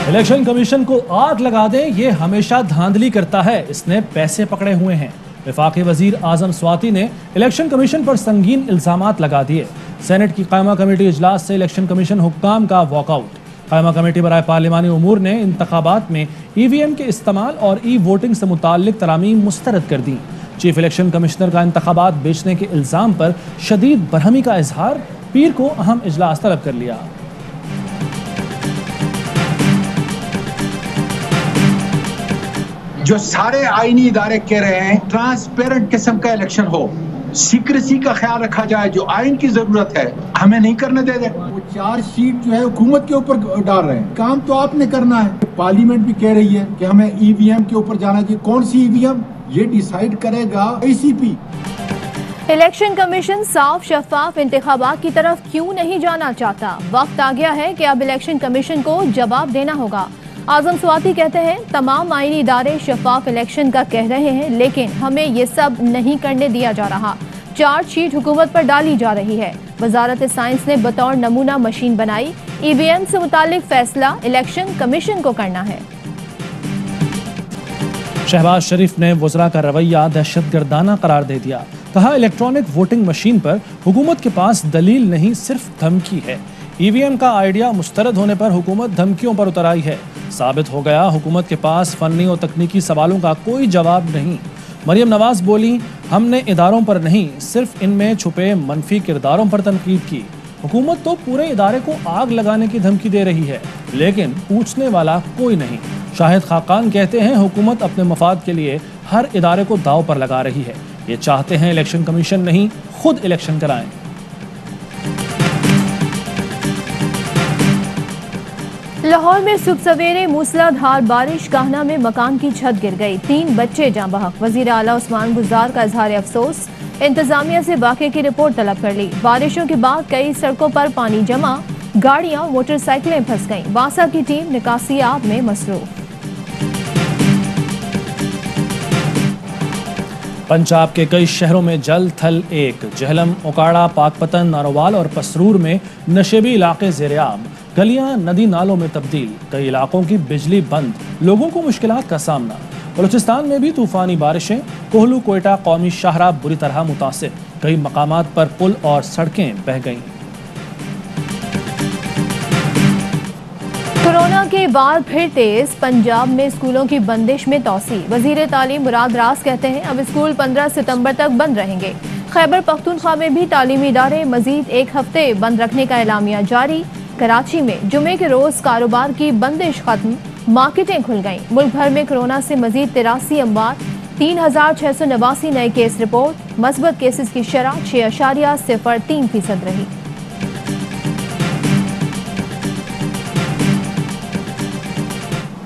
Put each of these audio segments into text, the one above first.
Election commission को आग लगा दें, ये हमेशा धांधली करता है, इसने पैसे पकड़े हुए हैं। वफाकी वजीर आजम स्वाति ने इलेक्शन कमीशन पर संगीन इल्जामात लगा दिए। सेनेट की कायमा कमेटी इजलास से इलेक्शन कमीशन हुक्काम का वॉकआउट। कायमा कमेटी बराए पार्लिमानी उमूर ने इंतखाबात में ईवीएम के इस्तेमाल और ई वोटिंग से मुताल्लिक तरामीम मुस्तरद कर दी। चीफ इलेक्शन कमिश्नर का इंतखाबात बेचने के इल्जाम पर शदीद बरहमी का इजहार, पीर को अहम इजलास तलब कर लिया। जो सारे आईनी इदारे कह रहे हैं ट्रांसपेरेंट किस्म का इलेक्शन हो, सीक्रेसी का ख्याल रखा जाए, जो आइन की जरूरत है हमें नहीं करने दे दे। वो चार्जशीट जो है हुकूमत के ऊपर डाल रहे हैं, काम तो आपने करना है। पार्लियामेंट भी कह रही है कि हमें ईवीएम के ऊपर जाना चाहिए। कौन सी ईवीएम, ये डिसाइड करेगा आईसीपी। इलेक्शन कमीशन साफ शफाफ इंतखाबात की तरफ क्यों नहीं जाना चाहता? वक्त आ गया है कि अब इलेक्शन कमीशन को जवाब देना होगा। आजम स्वाति कहते हैं, तमाम आईनी इदारे शफाफ इलेक्शन का कह रहे हैं, लेकिन हमें ये सब नहीं करने दिया जा रहा। चार्जशीट हुकूमत पर डाली जा रही है। वजारत साइंस ने बतौर नमूना मशीन बनाई। ईवीएम से मुतालिक फैसला इलेक्शन कमीशन को करना है। शहबाज शरीफ ने वज़रा का रवैया दहशतगर्दाना करार दे दिया। कहा, इलेक्ट्रॉनिक वोटिंग मशीन पर हुकूमत के पास दलील नहीं, सिर्फ धमकी है। ईवीएम का आइडिया मुस्तरद होने पर हुकूमत धमकियों पर उतर आई है। साबित हो गया हुकूमत के पास फनी और तकनीकी सवालों का कोई जवाब नहीं। मरियम नवाज बोली, हमने इदारों पर नहीं, सिर्फ इनमें छुपे मनफी किरदारों पर तनकीद की। हुकूमत तो पूरे इदारे को आग लगाने की धमकी दे रही है, लेकिन पूछने वाला कोई नहीं। शाहिद खाकान कहते हैं, हुकूमत अपने मफाद के लिए हर इदारे को दाव पर लगा रही है। ये चाहते हैं इलेक्शन कमीशन नहीं, खुद इलेक्शन कराएं। लाहौर में सुबह सवेरे मूसलाधार बारिश, काहना में मकान की छत गिर गई, 3 बच्चे जाँ बहक। वजीर आला उस्मान गुजार का इजहार अफसोस, इंतजामिया से वाक़े की रिपोर्ट तलब कर ली। बारिशों के बाद कई सड़कों पर पानी जमा, गाड़ियां मोटरसाइकिलें फंस गईं। वासा की टीम निकासी आब में मसरूफ। पंजाब के कई शहरों में जल थल एक, जहलम, ओकाड़ा, पाकपतन, नारोवाल और पसरूर में नशेबी इलाके ज़ेर-ए-आब। गलियां नदी नालों में तब्दील, कई इलाकों की बिजली बंद, लोगों को मुश्किलात का सामना। बलूचिस्तान में भी तूफानी बारिशें, कोहलू कोयटा कौमी शाहरा बुरी तरह मुतासिर, कई मकामात पर पुल और सड़कें बह गईं। कोरोना के बाद फिर तेज, पंजाब में स्कूलों की बंदिश में तौसी। वजीर तालीम मुराद रास कहते हैं, अब स्कूल 15 सितंबर तक बंद रहेंगे। खैबर पख्तूनख्वा में भी तालीमी इदारे मजीद 1 हफ्ते बंद रखने का एलामिया जारी। कराची में जुमे के रोज कारोबार की बंदिश खत्म, मार्केटें खुल गईं। मुल्क भर में कोरोना से मजीद 83 अमवात, 3689 नए केस रिपोर्ट। मस्बत केसेस की शरह 6.03% रही।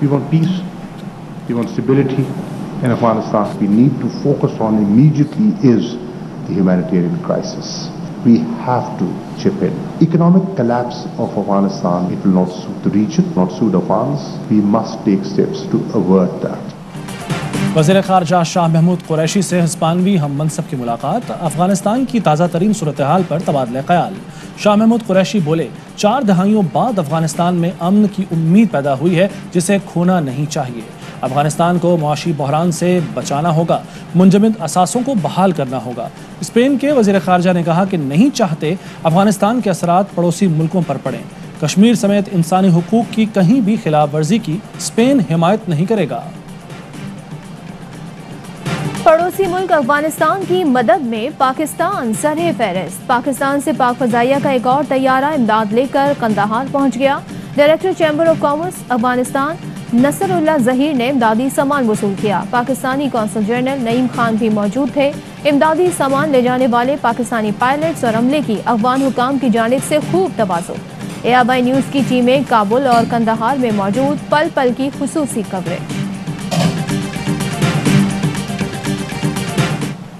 We want peace, we want stability in Afghanistan. We need to focus on immediately is the humanitarian crisis. We have to chip in. Economic collapse of Afghanistan, it will not suit the region, not suit Afghans. We must take steps to avert that. वज़ीर ख़ारजा शाह महमूद कुरैशी से हिस्पानवी हम मनसब की मुलाकात। अफगानिस्तान की ताज़ा तरीन सूरत हाल पर तबादला ख्याल। शाह महमूद कुरैशी बोले, 4 दहाइयों बाद अफगानिस्तान में अमन की उम्मीद पैदा हुई है, जिसे खोना नहीं चाहिए। अफगानिस्तान को मुआशी बहरान से बचाना होगा, मुंजमद असासों को बहाल करना होगा। स्पेन के वज़ीर ख़ारजा ने कहा कि नहीं चाहते अफगानिस्तान के असरात पड़ोसी मुल्कों पर पड़ें। कश्मीर समेत इंसानी हुकूक की कहीं भी खिलाफ वर्जी की स्पेन हिमायत नहीं करेगा। पड़ोसी मुल्क अफगानिस्तान की मदद में पाकिस्तान सरहे फहरिस्त। पाकिस्तान से पाक फजाइया का एक और तैयारा इमदाद लेकर कंदाहार पहुंच गया। Director chamber of commerce Afghanistan Nasrullah Zaheer ने इमदादी सामान वसूल किया। पाकिस्तानी कौंसल जनरल नईम खान भी मौजूद थे। इमदादी सामान ले जाने वाले पाकिस्तानी पायलट्स और अमले की अफगान हुकाम की जानिब से खूब तवाज़ो। ARI न्यूज़ की टीमें काबुल और कंदाहार में मौजूद, पल पल की खुसूसी coverage.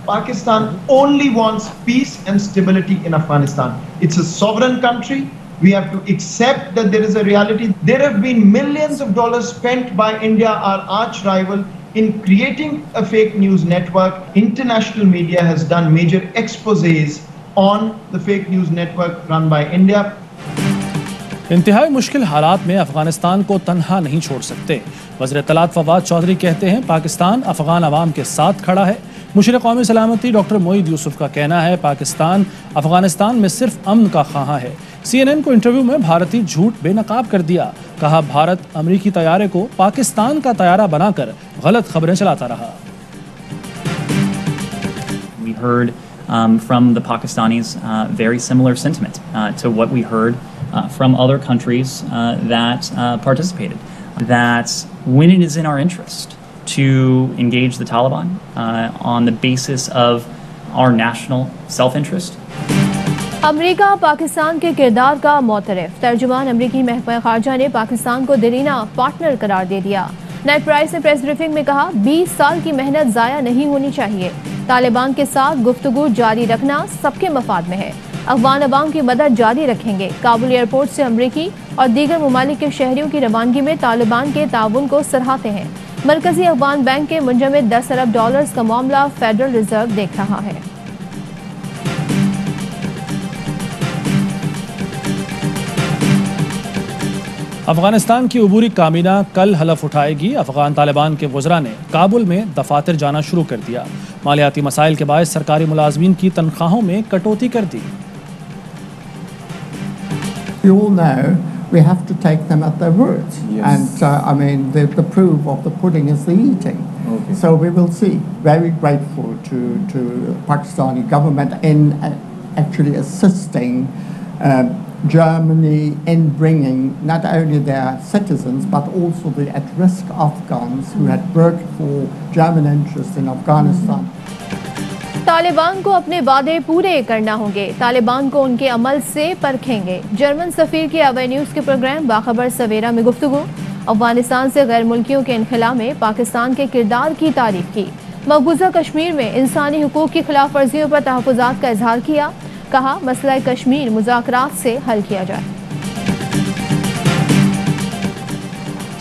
Pakistan only wants peace and stability in Afghanistan. It's a sovereign country. We have to accept that there is a reality. There have been millions of dollars spent by India, our arch rival, in creating a fake news network. International media has done major exposés on the fake news network run by India. इंतहाई मुश्किल हालात में अफगानिस्तान को तन्हा नहीं छोड़ सकते। वज़ीर इत्तलात फवाद चौधरी कहते हैं पाकिस्तान अफगान अवाम के साथ खड़ा है। मुशीर कौमी सलामती डॉक्टर मोईद यूसुफ का कहना है पाकिस्तान अफगानिस्तान में सिर्फ अमन का ख्वाह है। CNN को इंटरव्यू में भारतीय झूठ बेनकाब कर दिया। कहा भारत अमरीकी तैयारे को पाकिस्तान का तैयारा बनाकर गलत खबरें चलाता रहा। We heard from the Pakistanis very similar sentiment to what we heard from other countries that participated. That when it is in our interest to engage the Taliban on the basis of our national self-interest. अमरीका पाकिस्तान के किरदार का मोतरफ। तर्जुमान अमरीकी महकमा खारजा ने पाकिस्तान को देरीना partner करार दे दिया। नेड price ने प्रेस ब्रीफिंग में कहा 20 साल की मेहनत ज़ाया नहीं होनी चाहिए। तालिबान के साथ गुफ्तगू जारी रखना सबके मफाद में है। अफगान अवाम की मदद जारी रखेंगे। काबुल एयरपोर्ट से अमरीकी और दीगर ममालिक के शहरियों की रवानगी में तालिबान के ताउन को सराहते हैं। मरकजी अफगान बैंक के मुंजमद $10 अरब का मामला फेडरल रिजर्व देख रहा है। अफगानिस्तान की अबूरी काबीना कल हलफ उठाएगी। अफगान तालिबान के वज़रा ने काबुल में दफातर जाना शुरू कर दिया। मालियाती मसाइल के बायस सरकारी मुलाजमीन की तनख्वाहों में कटौती कर दी। We all know we have to take them at their word. Yes. And I mean, the proof of the pudding is the eating. Okay. So we will see. Very grateful to Pakistani government in actually assisting Germany in bringing not only their citizens but also the at-risk Afghans who had worked for German interests in Afghanistan. Taliban को अपने वादे पूरे करना होंगे। तालिबान को उनके अमल से परखेंगे। German सफीर की अवे न्यूज़ के प्रोग्राम बाखबर सवेरा में गुफ्तगू। अफगानिस्तान से गैर मुल्कियों के इनखला में पाकिस्तान के किरदार की तारीफ की। मकबूजा कश्मीर में इंसानी हुकूक की खिलाफ वर्जियों पर तहफ़्फ़ुज़ात का इजहार किया। कहा मसला कश्मीर मुज़ाकरात से हल किया जाए।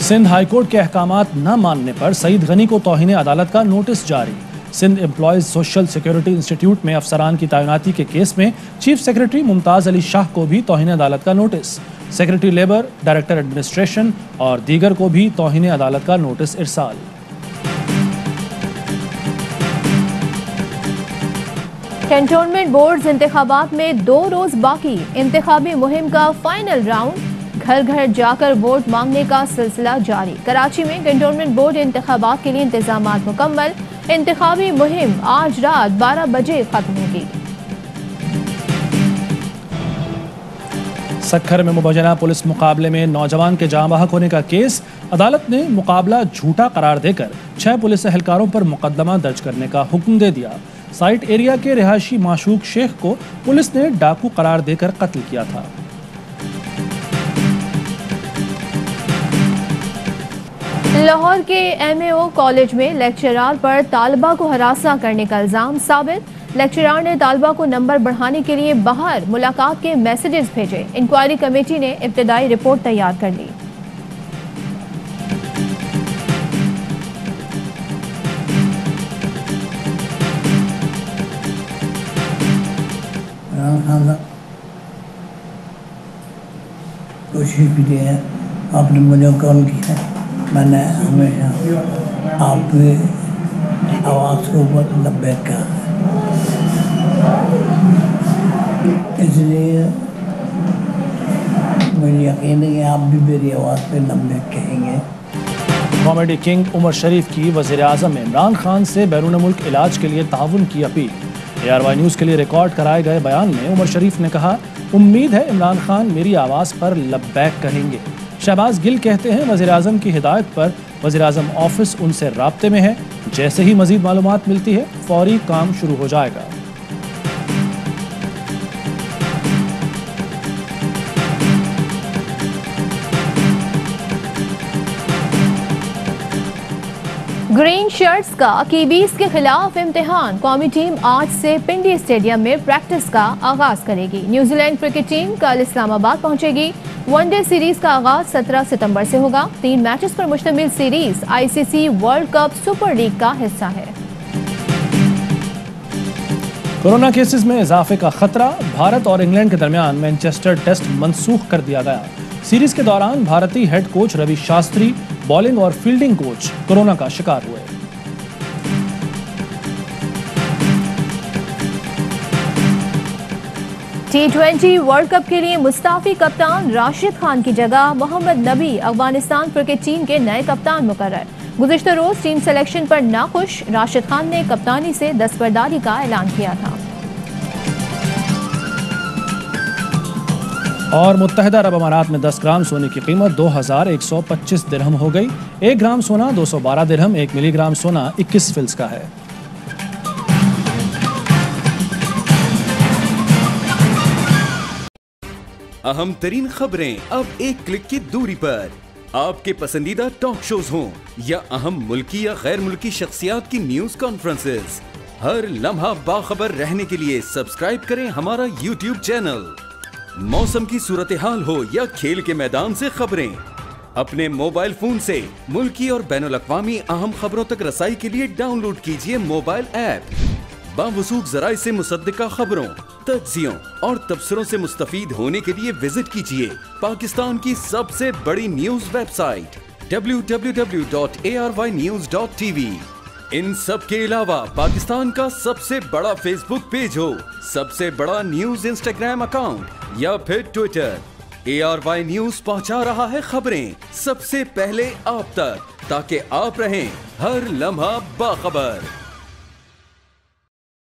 सिंध हाईकोर्ट के अहकामात न मानने पर सईद गनी को तौहीन अदालत का नोटिस जारी। Sindh employees social security institute में अफसरान की तैनाती के केस में चीफ सेक्रेटरी मुमताज़ अली शाह को भी तौहीन अदालत का नोटिस। सेक्रेटरी लेबर, डायरेक्टर एडमिनिस्ट्रेशन और दीगर को भी तौहीन अदालत का नोटिस इरसाल। कैंटोनमेंट बोर्ड्स इंतखाबात में 2 रोज बाकी। इंतखाबी मुहिम का फाइनल राउंड। घर घर जाकर वोट मांगने का सिलसिला जारी। कराची में कैंटोनमेंट बोर्ड इंतखाबात के लिए इंतजामात मुकम्मल। इंतखाबी मुहिम आज रात 12 बजे खत्म होगी। सक्खर में मुबजना पुलिस मुकाबले में नौजवान के जाँ बहक होने का केस। अदालत ने मुकाबला झूठा करार देकर 6 पुलिस एहलकारों पर मुकदमा दर्ज करने का हुक्म दे दिया। साइट एरिया के रिहायशी माशूक शेख को पुलिस ने डाकू करार देकर कत्ल किया था। लाहौर के MAO कॉलेज में लेक्चरार पर तालिबा को हरासा करने का इल्जाम साबित। लेक्चरार ने तालिबा को नंबर बढ़ाने के लिए बाहर मुलाकात के मैसेजेस भेजे। इंक्वायरी कमेटी ने इब्तदाई रिपोर्ट तैयार कर ली। कोशिश की है, आपने मुझे कॉल किया, मैंने हमेशा आपकी आवाज़ को ऊपर लब्बैक कहा, इसलिए मुझे यकीन है कि आप भी मेरी आवाज़ पे लब्बैक कहेंगे। कॉमेडी किंग उमर शरीफ की वज़ीर आज़म इमरान खान से बैरून मुल्क इलाज के लिए ताउन की अपील। ARY न्यूज़ के लिए रिकॉर्ड कराए गए बयान में उमर शरीफ ने कहा, उम्मीद है इमरान खान मेरी आवाज़ पर लब्बैक कहेंगे। शहबाज गिल कहते हैं वज़ीर आज़म की हिदायत पर वज़ीर आज़म ऑफिस उनसे राब्ते में है। जैसे ही मज़ीद मालूमात मिलती है फौरी काम शुरू हो जाएगा। ग्रीन शर्ट्स का कीवीज के खिलाफ इम्तिहान। कौमी टीम आज से पिंडी स्टेडियम में प्रैक्टिस का आगाज करेगी। न्यूजीलैंड क्रिकेट टीम कल इस्लामाबाद पहुंचेगी। वनडे सीरीज का आगाज 17 सितंबर से होगा। 3 मैचेस पर मुश्तमिल series ICC world cup super league का हिस्सा है। कोरोना केसेस में इजाफे का खतरा। भारत और इंग्लैंड के दरमियान मैनचेस्टर टेस्ट मंसूख कर दिया गया। सीरीज के दौरान भारतीय head coach Ravi Shastri, bowling और फील्डिंग कोच कोरोना का शिकार हुए। T20 वर्ल्ड कप के लिए मुस्ताफी कप्तान राशिद खान की जगह मोहम्मद नबी अफगानिस्तान क्रिकेट टीम के नए कप्तान मुकर्रर। गुज़िश्ता रोज टीम सिलेक्शन पर नाखुश राशिद खान ने कप्तानी से दस्तबरदारी का ऐलान किया था। और मुत्तहिदा अरब अमारात में 10 ग्राम सोने की कीमत 2125 दिरहम हो गई। 1 ग्राम सोना 212 दिरहम, 1 मिलीग्राम सोना 21 फिल्स का है। अहम तरीन खबरें अब एक क्लिक की दूरी पर। आपके पसंदीदा टॉक शोज हों या अहम मुल्की या गैर मुल्की शख्सियात की न्यूज कॉन्फ्रेंसेस, हर लम्हा बाखबर रहने के लिए सब्सक्राइब करें हमारा YouTube चैनल। मौसम की सूरत हाल हो या खेल के मैदान से खबरें, अपने मोबाइल फोन से मुल्की और बैनुल-अक़वामी अहम खबरों तक रसाई के लिए डाउनलोड कीजिए मोबाइल ऐप। बावसूख ज़राए से मुसद्दिका खबरों, तज्ज़ियों और तबसरों से मुस्तफ़ीद होने के लिए विजिट कीजिए पाकिस्तान की सबसे बड़ी न्यूज वेबसाइट www.arvnews.tv। इन सब के अलावा पाकिस्तान का सबसे बड़ा फेसबुक पेज हो, सबसे बड़ा न्यूज इंस्टाग्राम अकाउंट या फिर ट्विटर, ARY न्यूज पहुंचा रहा है खबरें सबसे पहले आप तक, ताकि आप रहें हर लम्हा बाखबर।